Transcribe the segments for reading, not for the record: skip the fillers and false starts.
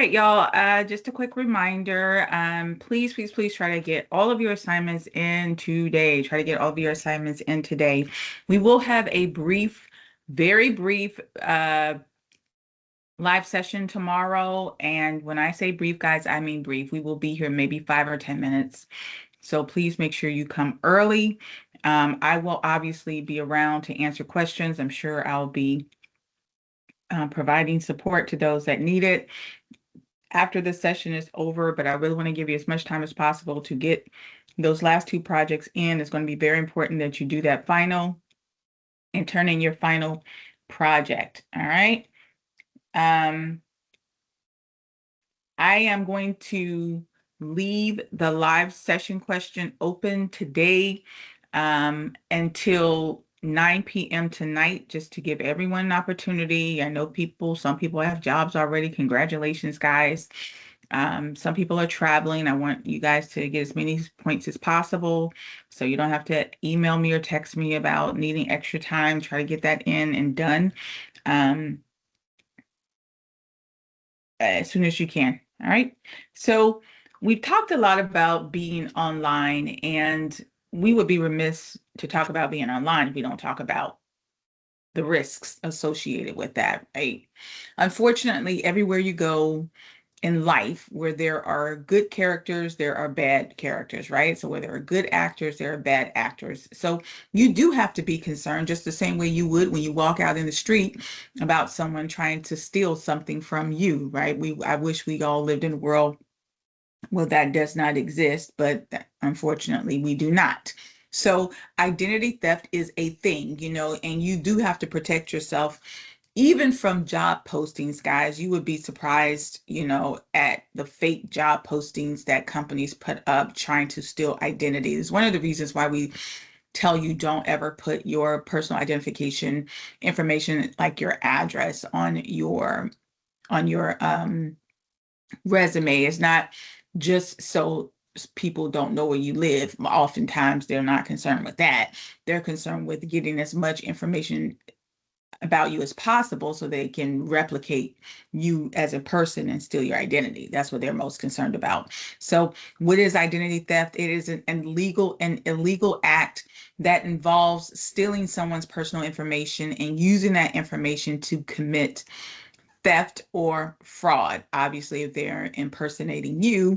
right, y'all. Just a quick reminder. Please try to get all of your assignments in today. Try to get all of your assignments in today. We will have a very brief live session tomorrow. And when I say brief, guys, I mean brief. We will be here maybe 5 or 10 minutes. So please make sure you come early. I will obviously be around to answer questions. I'm sure I'll be providing support to those that need it after the session is over, but I really want to give you as much time as possible to get those last two projects in. It's going to be very important that you do that final and turn in your final project. All right. I am going to leave the live session question open today until 9 p.m. tonight, just to give everyone an opportunity. I know some people have jobs already. Congratulations, guys. Some people are traveling. I want you guys to get as many points as possible, so you don't have to email me or text me about needing extra time. Try to get that in and done as soon as you can. All right. So we've talked a lot about being online, and we would be remiss to talk about being online if we don't talk about the risks associated with that, right? Unfortunately, everywhere you go in life, where there are good characters, there are bad characters, right? So where there are good actors, there are bad actors. So you do have to be concerned, just the same way you would when you walk out in the street about someone trying to steal something from you, right? I wish we all lived in a world where that does not exist, but unfortunately we do not. So identity theft is a thing, and you do have to protect yourself even from job postings, guys. You would be surprised, at the fake job postings that companies put up trying to steal identities. One of the reasons why we tell you don't ever put your personal identification information, like your address, on your resume. Is not just so people don't know where you live. Oftentimes they're not concerned with that. They're concerned with getting as much information about you as possible so they can replicate you as a person and steal your identity. That's what they're most concerned about. So what is identity theft? It is an illegal act that involves stealing someone's personal information and using that information to commit theft or fraud. Obviously, if they're impersonating you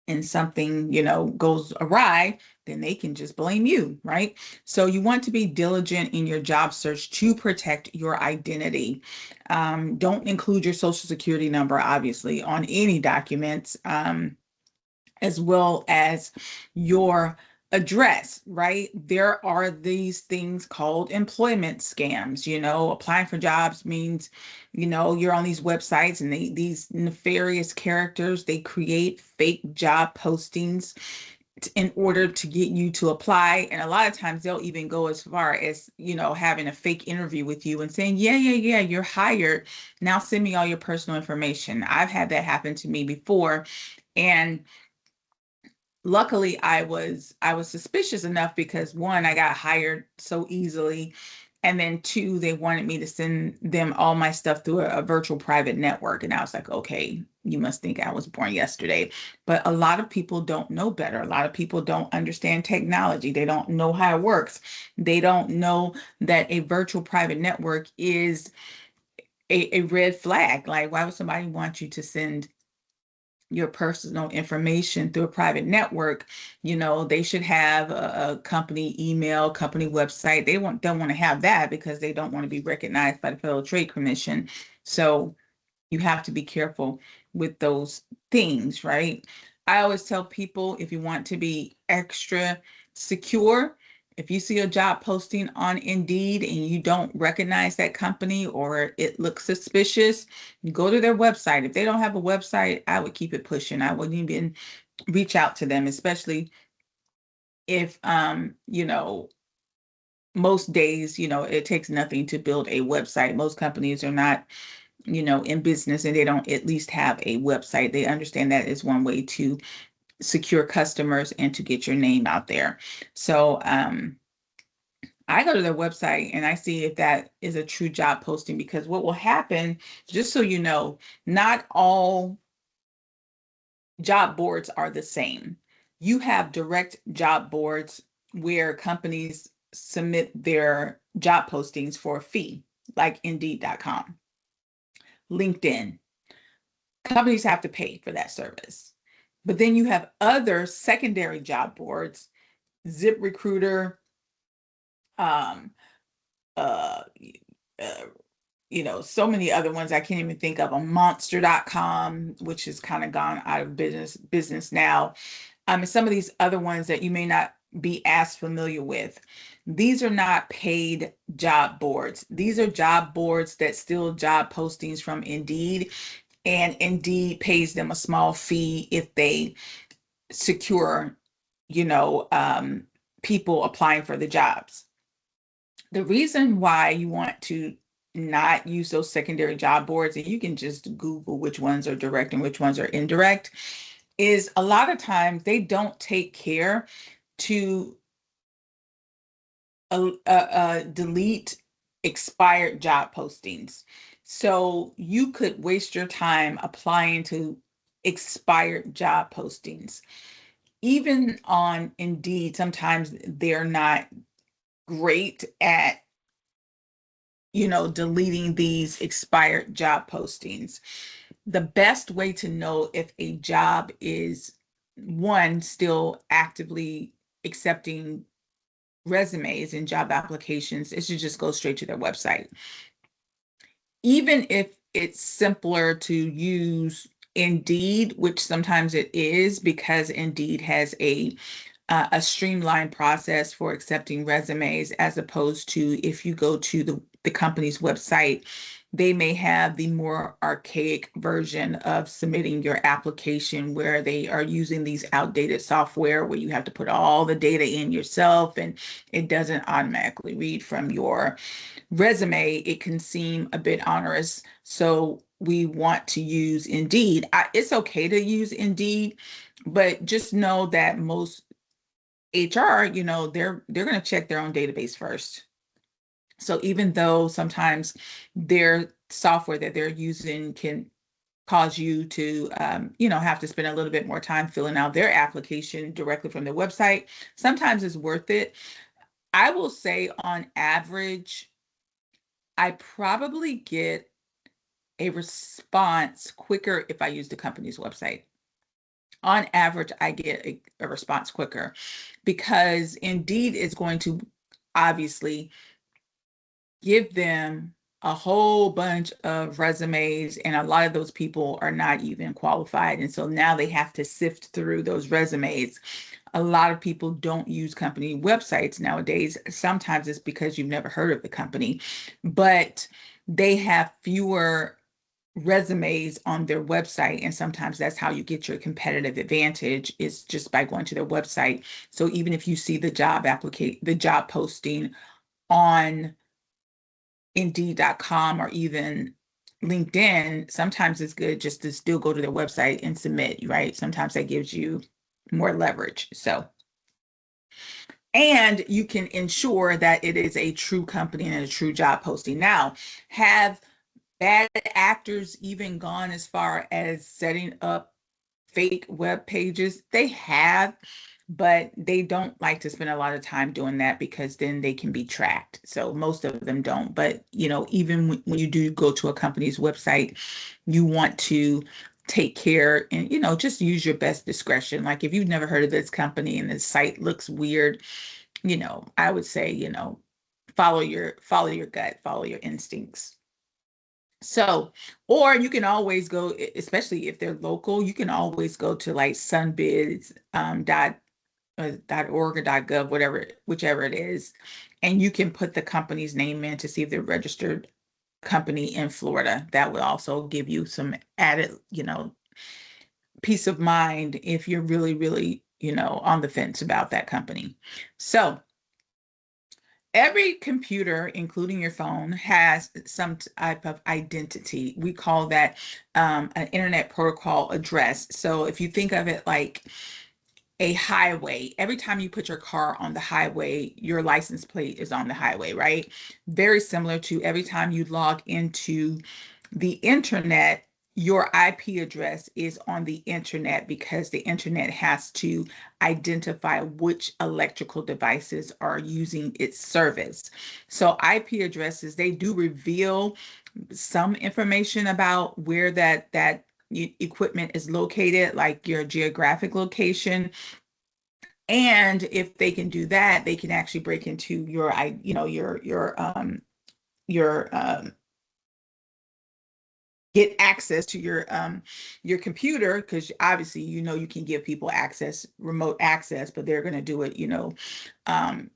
and something, goes awry, then they can just blame you, right? So you want to be diligent in your job search to protect your identity. Don't include your social security number, obviously, on any documents, as well as your address, right? There are these things called employment scams. Applying for jobs means, you're on these websites, and these nefarious characters, they create fake job postings in order to get you to apply. And a lot of times they'll even go as far as, having a fake interview with you and saying, yeah, you're hired. Now send me all your personal information. I've had that happen to me before. And luckily I was suspicious enough because, one, I got hired so easily, and then two, they wanted me to send them all my stuff through a virtual private network. And I was like, okay, you must think I was born yesterday. But a lot of people don't know better. A lot of people don't understand technology. They don't know how it works. They don't know that a virtual private network is a red flag. Like, why would somebody want you to send your personal information through a private network? They should have a company email, company website. They don't want to have that because they don't want to be recognized by the Federal Trade Commission. So you have to be careful with those things, right? I always tell people, if you want to be extra secure, if you see a job posting on Indeed and you don't recognize that company or it looks suspicious, go to their website. If they don't have a website, I would keep it pushing. I wouldn't even reach out to them, especially if, most days, it takes nothing to build a website. Most companies are not, in business, and they don't at least have a website. They understand that is one way to secure customers and to get your name out there. So, I go to their website and I see if that is a true job posting, because what will happen, just so you know, not all job boards are the same. You have direct job boards where companies submit their job postings for a fee, like Indeed.com, LinkedIn. Companies have to pay for that service. But then you have other secondary job boards, ZipRecruiter, um, uh, uh, so many other ones I can't even think of. A monster.com, which has kind of gone out of business now. And some of these other ones that you may not be as familiar with. These are not paid job boards. These are job boards that steal job postings from Indeed, and Indeed pays them a small fee if they secure, you know, um, people applying for the jobs. The reason why you want to not use those secondary job boards, and you can just Google which ones are direct and which ones are indirect, is a lot of times they don't take care to delete expired job postings. So you could waste your time applying to expired job postings. Even on Indeed, sometimes they're not great at deleting these expired job postings. The best way to know if a job is, one, still actively accepting resumes and job applications, is to just go straight to their website. Even if it's simpler to use Indeed, which sometimes it is, because Indeed has a streamlined process for accepting resumes, as opposed to if you go to the company's website, they may have the more archaic version of submitting your application, where they are using these outdated software where you have to put all the data in yourself and it doesn't automatically read from your resume. It can seem a bit onerous. So we want to use Indeed. It's okay to use Indeed, but just know that most HR, they're going to check their own database first. So even though sometimes their software that they're using can cause you to, have to spend a little bit more time filling out their application directly from their website, sometimes it's worth it. I will say on average, I probably get a response quicker if I use the company's website. On average, I get a response quicker, because Indeed is going to obviously give them a whole bunch of resumes, and a lot of those people are not even qualified. And so now they have to sift through those resumes. A lot of people don't use company websites nowadays. Sometimes it's because you've never heard of the company, but they have fewer resumes on their website, and sometimes that's how you get your competitive advantage, is just by going to their website. So even if you see the job posting on Indeed.com or even LinkedIn, sometimes it's good just to still go to their website and submit, right? Sometimes that gives you more leverage. So, and you can ensure that it is a true company and a true job posting. Now, have bad actors even gone as far as setting up fake web pages? They have, but they don't like to spend a lot of time doing that, because then they can be tracked. So most of them don't. But, even when you do go to a company's website, you want to take care and, just use your best discretion. Like if you've never heard of this company and the site looks weird, I would say, follow your gut, follow your instincts. So, or you can always go, especially if they're local, you can always go to like sunbids, .org or .gov, whichever it is, and you can put the company's name in to see if they're registered company in Florida. That will also give you some added, peace of mind if you're really, really, on the fence about that company. So every computer, including your phone, has some type of identity. We call that an internet protocol address. So if you think of it like a highway. Every time you put your car on the highway, your license plate is on the highway, right? Very similar to every time you log into the internet, your IP address is on the internet because the internet has to identify which electrical devices are using its service. So IP addresses, they do reveal some information about where that equipment is located, like your geographic location. And if they can do that, they can actually break into your, your get access to your computer, because obviously you can give people access, remote access, but they're going to do it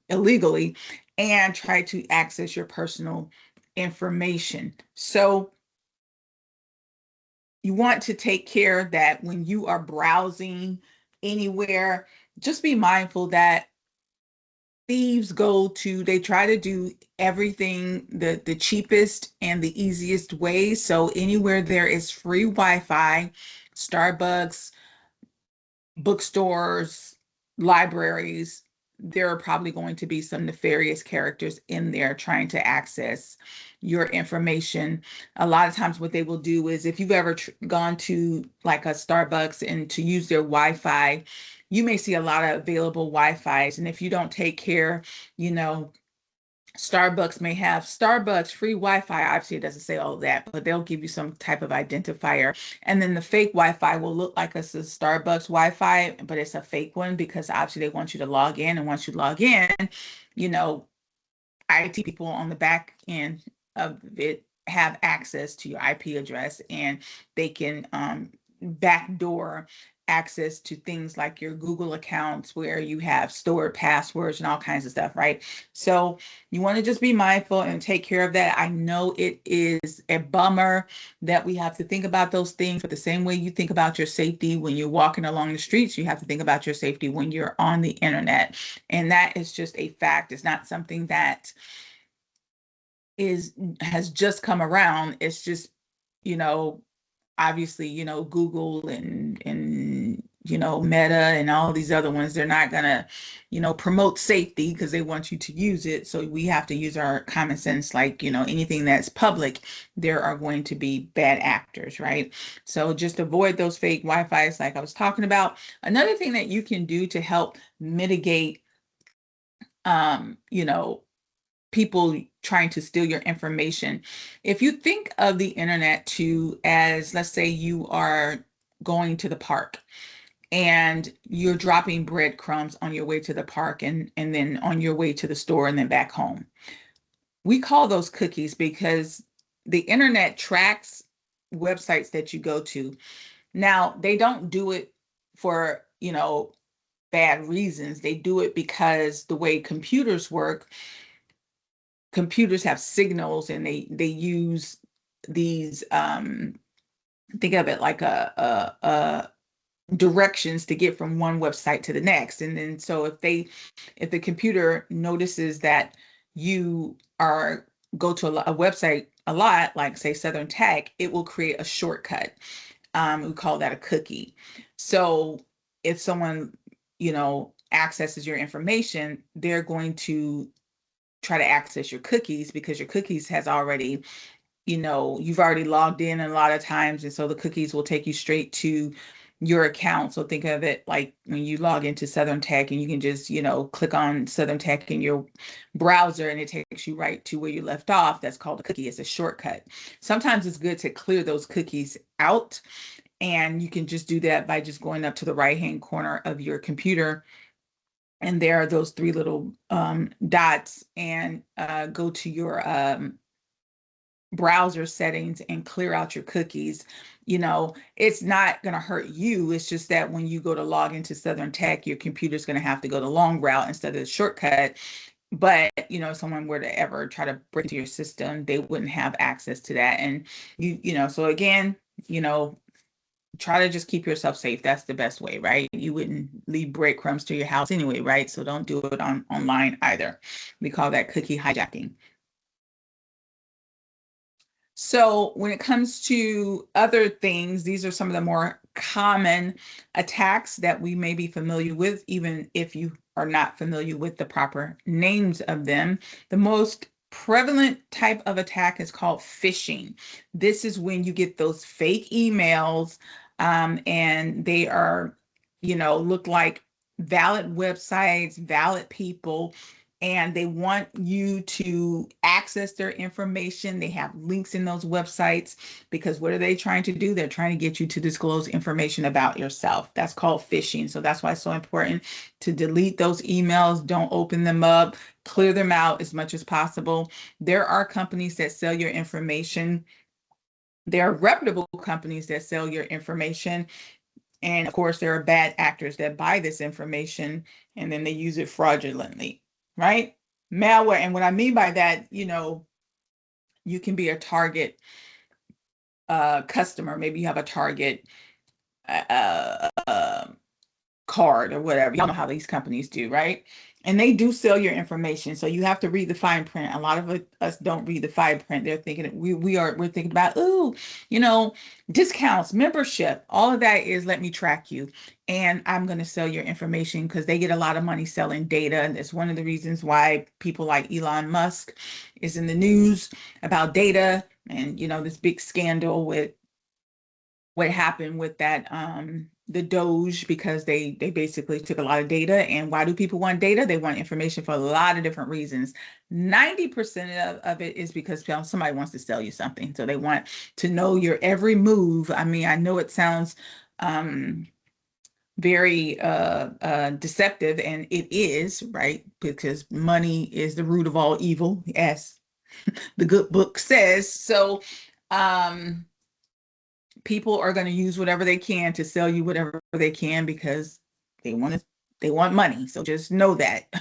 illegally, and try to access your personal information. So you want to take care that when you are browsing anywhere, just be mindful that thieves they try to do everything the cheapest and the easiest way. So anywhere there is free Wi-Fi, Starbucks, bookstores, libraries, there are probably going to be some nefarious characters in there trying to access your information. A lot of times what they will do is, if you've ever gone to like a Starbucks and to use their Wi-Fi, you may see a lot of available Wi-Fis. And if you don't take care, you know, Starbucks may have Starbucks free Wi-Fi. Obviously, it doesn't say all of that, but they'll give you some type of identifier. And then the fake Wi-Fi will look like it's a Starbucks Wi-Fi, but it's a fake one because obviously they want you to log in. And once you log in, you know, IT people on the back end of it have access to your IP address, and they can backdoor access to things like your Google accounts where you have stored passwords and all kinds of stuff, right? So you want to just be mindful and take care of that. I know it is a bummer that we have to think about those things, but the same way you think about your safety when you're walking along the streets, you have to think about your safety when you're on the internet. And that is just a fact. It's not something that has just come around. It's just, you know, obviously, Google and Meta and all these other ones, they're not gonna, promote safety because they want you to use it. So we have to use our common sense, like, anything that's public, there are going to be bad actors, right? So just avoid those fake Wi-Fi's like I was talking about. Another thing that you can do to help mitigate you know, people trying to steal your information. If you think of the internet too as, let's say you are going to the park and you're dropping breadcrumbs on your way to the park, and then on your way to the store and then back home. We call those cookies because the internet tracks websites that you go to. Now, they don't do it for, bad reasons. They do it because the way computers work, computers have signals, and they use these think of it like a directions to get from one website to the next. And then so if the computer notices that you are go to a website a lot, like say Southern Tech, it will create a shortcut. We call that a cookie. So if someone accesses your information, they're going to try to access your cookies because your cookies has already, you've already logged in a lot of times. And so the cookies will take you straight to your account. So think of it like when you log into Southern Tech and you can just, click on Southern Tech in your browser and it takes you right to where you left off. That's called a cookie. It's a shortcut. Sometimes it's good to clear those cookies out. And you can just do that by just going up to the right-hand corner of your computer, and there are those three little dots, and go to your browser settings and clear out your cookies. It's not going to hurt you. It's just that when you go to log into Southern Tech, your computer's going to have to go the long route instead of the shortcut. But, if someone were to ever try to break into your system, they wouldn't have access to that. And so again, try to just keep yourself safe. That's the best way, right? You wouldn't leave breadcrumbs to your house anyway, right? So don't do it online either. We call that cookie hijacking. So when it comes to other things, these are some of the more common attacks that we may be familiar with, even if you are not familiar with the proper names of them. The most prevalent type of attack is called phishing. This is when you get those fake emails, and they are, look like valid websites, valid people, and they want you to access their information. They have links in those websites because what are they trying to do? They're trying to get you to disclose information about yourself. That's called phishing. So that's why it's so important to delete those emails. Don't open them up, clear them out as much as possible. There are companies that sell your information. There are reputable companies that sell your information. And of course, there are bad actors that buy this information and then they use it fraudulently, right? Malware. And what I mean by that, you can be a target customer. Maybe you have a target card or whatever. Y'all know how these companies do, right? And they do sell your information. So you have to read the fine print. A lot of us don't read the fine print. They're thinking we're thinking about, ooh, discounts, membership. All of that is let me track you. And I'm going to sell your information because they get a lot of money selling data. And it's one of the reasons why people like Elon Musk is in the news about data and this big scandal with what happened with that the Doge, because they basically took a lot of data. And why do people want data? They want information for a lot of different reasons. 90% of it is because somebody wants to sell you something. So they want to know your every move. I mean, I know it sounds very deceptive, and it is, right? Because money is the root of all evil, as the good book says. So people are going to use whatever they can to sell you whatever they can because they want money. So just know that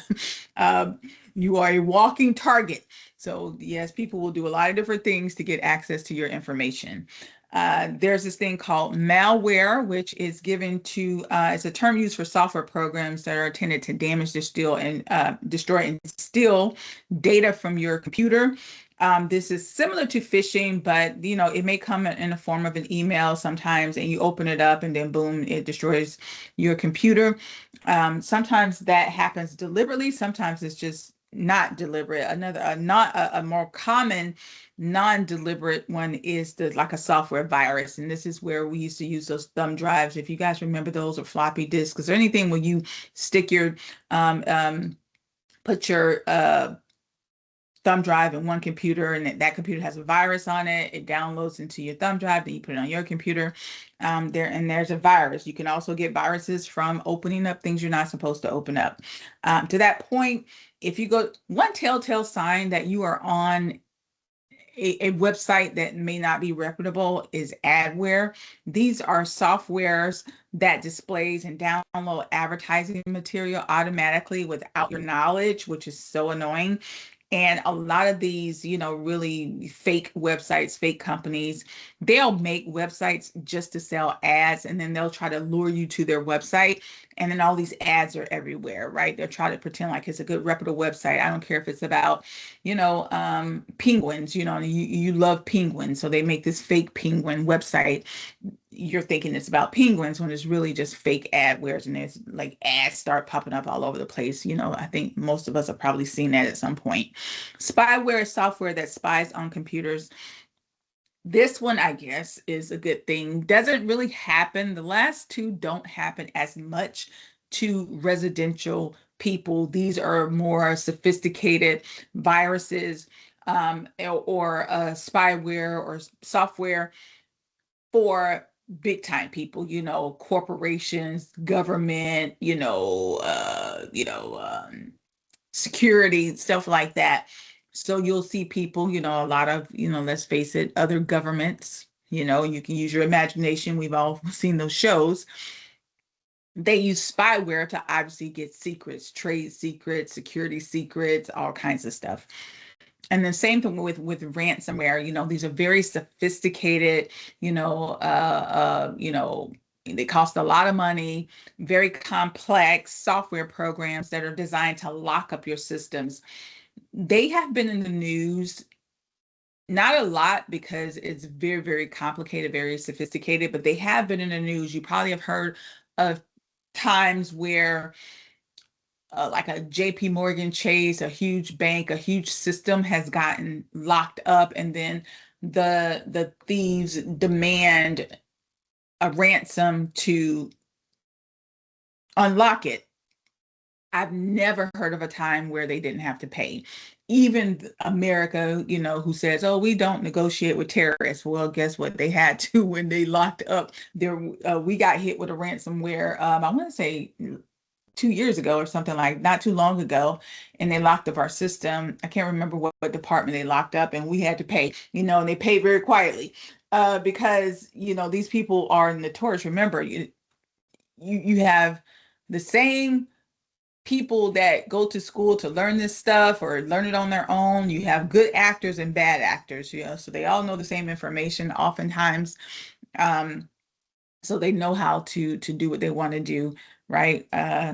you are a walking target. So yes, people will do a lot of different things to get access to your information. There's this thing called malware, which is given to, it's a term used for software programs that are intended to damage, destroy, and steal data from your computer. This is similar to phishing, but it may come in the form of an email sometimes, and you open it up, and then boom, it destroys your computer. Sometimes that happens deliberately. Sometimes it's just not deliberate. A more common non-deliberate one is like a software virus, and this is where we used to use those thumb drives. If you guys remember those, or floppy disks, or anything where you stick your put your thumb drive in one computer, and that computer has a virus on it. It downloads into your thumb drive, then you put it on your computer. There's a virus. You can also get viruses from opening up things you're not supposed to open up. To that point, if you go, one telltale sign that you are on a website that may not be reputable is adware. These are softwares that displays and download advertising material automatically without your knowledge, which is so annoying. And a lot of these, really fake websites, fake companies, they'll make websites just to sell ads, and then they'll try to lure you to their website. And then all these ads are everywhere, right? They'll try to pretend like it's a good, reputable website. I don't care if it's about, penguins, you love penguins. So they make this fake penguin website. You're thinking it's about penguins when it's really just fake adwares, and there's like ads start popping up all over the place. I think most of us have probably seen that at some point. Spyware is software that spies on computers. This one, I guess, is a good thing. Doesn't really happen. The last two don't happen as much to residential people. These are more sophisticated viruses, or spyware or software for big time people, corporations, government, security, stuff like that. So you'll see people, a lot of, let's face it, other governments, you can use your imagination. We've all seen those shows. They use spyware to obviously get secrets, trade secrets, security secrets, all kinds of stuff. And the same thing with ransomware. These are very sophisticated, they cost a lot of money, very complex software programs that are designed to lock up your systems. They have been in the news Not a lot because it's very, very complicated, very sophisticated, but they have been in the news. You probably have heard of times where like a JP Morgan Chase, a huge bank, a huge system has gotten locked up, and then the thieves demand a ransom to unlock it. I've never heard of a time where they didn't have to pay. Even America, who says, "Oh, we don't negotiate with terrorists." Well, guess what? They had to when they locked up there. We got hit with a ransomware. I want to say 2 years ago or something, like not too long ago, and they locked up our system. I can't remember what department they locked up, and we had to pay. And they paid very quietly because these people are notorious. Remember, you have the same people that go to school to learn this stuff or learn it on their own. You have good actors and bad actors, so they all know the same information oftentimes. Um, so they know how to do what they want to do, right?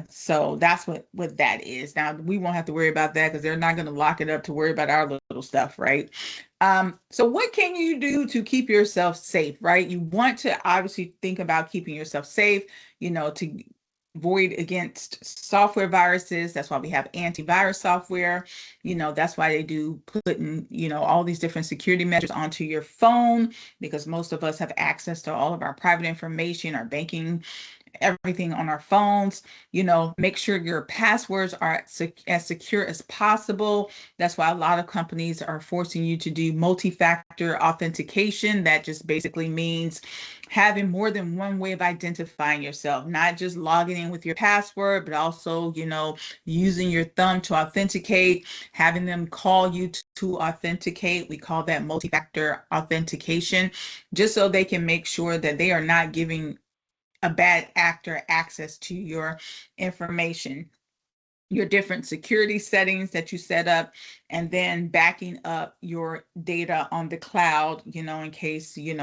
So that's what that is. Now we won't have to worry about that because they're not going to lock it up to worry about our little stuff, right? So what can you do to keep yourself safe, right? You want to obviously think about keeping yourself safe, to void against software viruses. That's why we have antivirus software. That's why they do putting, all these different security measures onto your phone, because most of us have access to all of our private information, our banking, everything on our phones. Make sure your passwords are as secure as possible. That's why a lot of companies are forcing you to do multi-factor authentication. That just basically means having more than one way of identifying yourself, not just logging in with your password, but also, using your thumb to authenticate, having them call you to authenticate. We call that multi-factor authentication, just so they can make sure that they are not giving a bad actor access to your information, your different security settings that you set up, and then backing up your data on the cloud, in case, you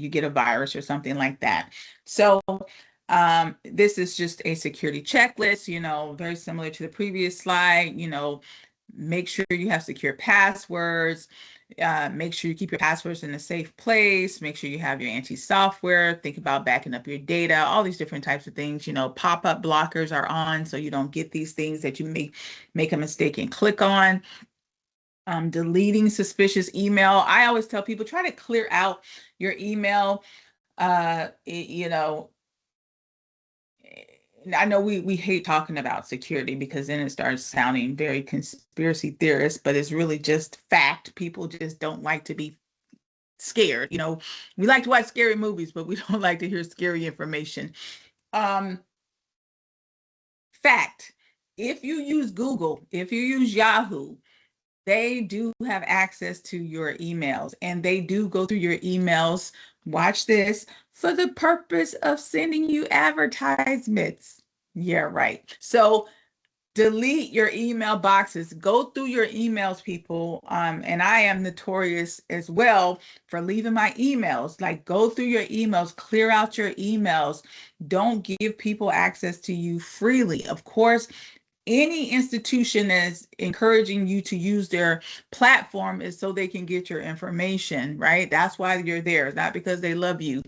get a virus or something like that. So this is just a security checklist, very similar to the previous slide. Make sure you have secure passwords. Make sure you keep your passwords in a safe place. Make sure you have your anti-software. Think about backing up your data, all these different types of things. Pop-up blockers are on so you don't get these things that you may make a mistake and click on. Deleting suspicious email. I always tell people, try to clear out your email. I know we hate talking about security because then it starts sounding very conspiracy theorist, but it's really just fact. People just don't like to be scared. We like to watch scary movies, but we don't like to hear scary information. Um, Fact, if you use Google, if you use Yahoo, they do have access to your emails, and they do go through your emails. Watch this, for the purpose of sending you advertisements. Yeah, right. So delete your email boxes. Go through your emails, people. And I am notorious as well for leaving my emails. Like, go through your emails, clear out your emails. Don't give people access to you freely. Of course, any institution that is encouraging you to use their platform is so they can get your information, right? That's why you're there, not because they love you.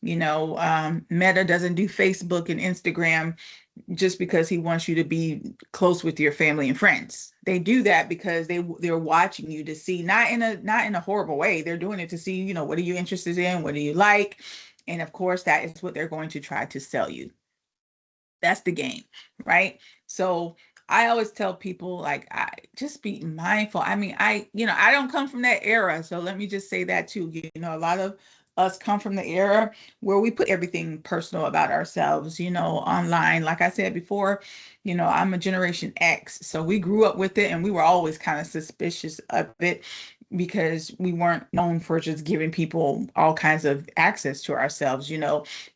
Meta doesn't do Facebook and Instagram just because he wants you to be close with your family and friends. They do that because they're watching you to see, not in a horrible way. They're doing it to see, what are you interested in? What do you like? And of course, that is what they're going to try to sell you. That's the game, right? So I always tell people, like, I just be mindful. I mean, I don't come from that era, so let me just say that too. A lot of us come from the era where we put everything personal about ourselves, online. Like I said before, I'm a Generation X, so we grew up with it, and we were always kind of suspicious of it because we weren't known for just giving people all kinds of access to ourselves,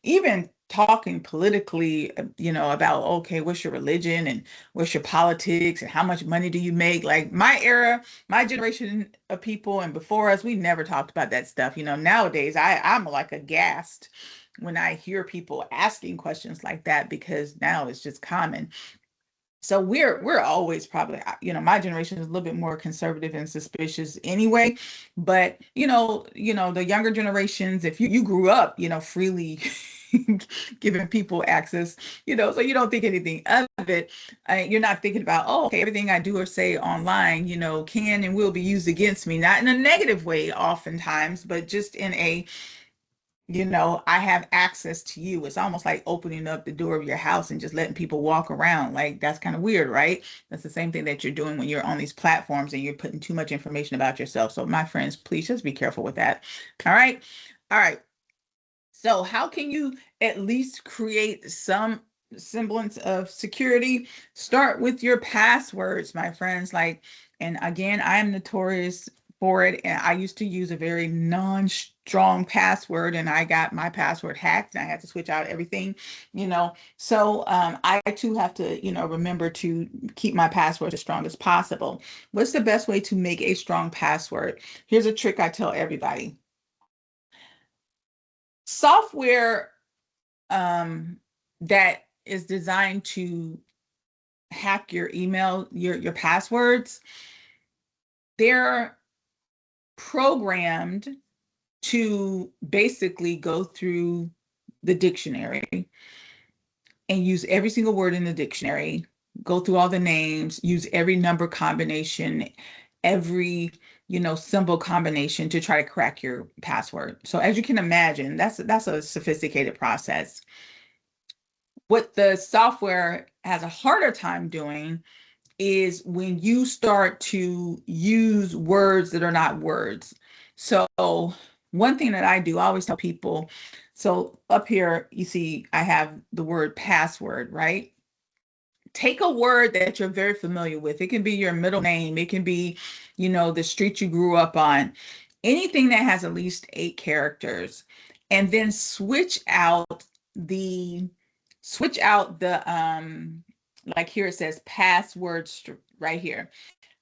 even talking politically, about, okay, what's your religion and what's your politics and how much money do you make? Like my era, my generation of people and before us, we never talked about that stuff. Nowadays I'm like aghast when I hear people asking questions like that because now it's just common. So we're always probably, my generation is a little bit more conservative and suspicious anyway. But the younger generations, if you grew up, freely giving people access, so you don't think anything of it. You're not thinking about, oh, okay, everything I do or say online, can and will be used against me, not in a negative way oftentimes, but just in a, I have access to you. It's almost like opening up the door of your house and just letting people walk around. Like, that's kind of weird, right? That's the same thing that you're doing when you're on these platforms and you're putting too much information about yourself. So, my friends, please just be careful with that. All right. All right. So, how can you at least create some semblance of security? Start with your passwords, my friends. Like, and again, I am notorious for it. And I used to use a very non-strong password, and I got my password hacked, and I had to switch out everything, So I too have to, remember to keep my password as strong as possible. What's the best way to make a strong password? Here's a trick I tell everybody. Software that is designed to hack your email, your passwords, they're programmed to basically go through the dictionary and use every single word in the dictionary, go through all the names, use every number combination, every symbol combination to try to crack your password. So as you can imagine, that's a sophisticated process. What the software has a harder time doing is when you start to use words that are not words. So one thing that I do, I always tell people, so up here, you see, I have the word password, right? Take a word that you're very familiar with. It can be your middle name. It can be, the street you grew up on. Anything that has at least 8 characters. And then the like here it says password right here.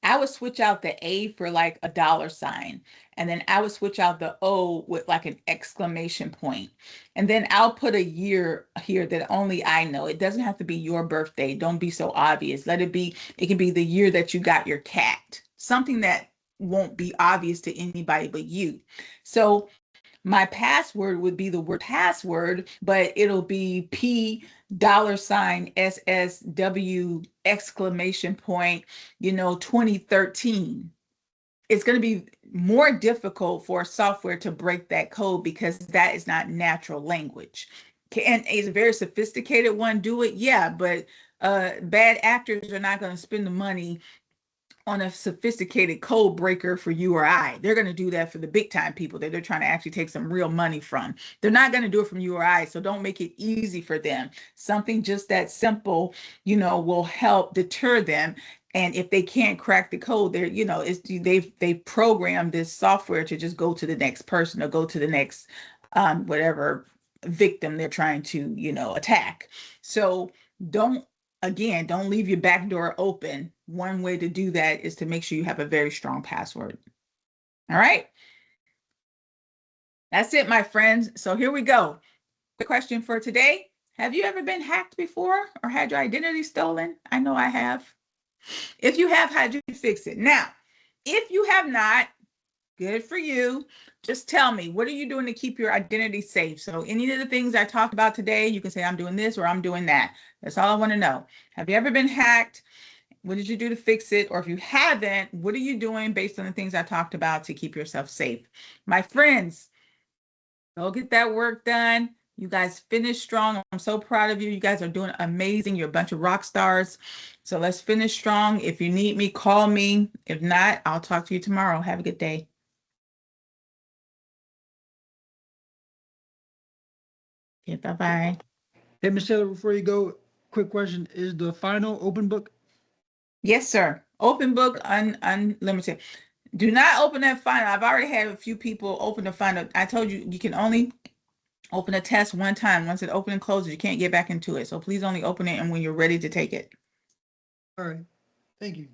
I would switch out the A for like a $sign. And then I would switch out the O with like an exclamation point. And then I'll put a year here that only I know. It doesn't have to be your birthday. Don't be so obvious. It can be the year that you got your cat. Something that won't be obvious to anybody but you. So my password would be the word password, but it'll be $SSW exclamation point, 2013. It's going to be more difficult for software to break that code because that is not natural language. Can a very sophisticated one do it? Yeah, but bad actors are not going to spend the money on a sophisticated code breaker for you or I. They're going to do that for the big time people that they're trying to actually take some real money from. They're not going to do it from you or I. So don't make it easy for them. Something just that simple, will help deter them. And if they can't crack the code, they've programmed this software to just go to the next person or go to the next whatever victim they're trying to, attack. So don't don't leave your back door open. One way to do that is to make sure you have a very strong password. All right. That's it, my friends. So here we go. The question for today. Have you ever been hacked before or had your identity stolen? I know I have. If you have, how'd you fix it? Now, if you have not, good for you. Just tell me, what are you doing to keep your identity safe? So any of the things I talked about today, you can say, I'm doing this or I'm doing that. That's all I want to know. Have you ever been hacked? What did you do to fix it? Or if you haven't, what are you doing based on the things I talked about to keep yourself safe? My friends, go get that work done. You guys finish strong. I'm so proud of you. You guys are doing amazing. You're a bunch of rock stars. So let's finish strong. If you need me, call me. If not, I'll talk to you tomorrow. Have a good day. Okay, bye-bye. Hey, Michelle, before you go, quick question. Is the final open book? Yes, sir. Open book, unlimited. Do not open that final. I've already had a few people open the final. I told you you can only open a test one time. Once it opens and closes, you can't get back into it. So please only open it and when you're ready to take it. All right. Thank you.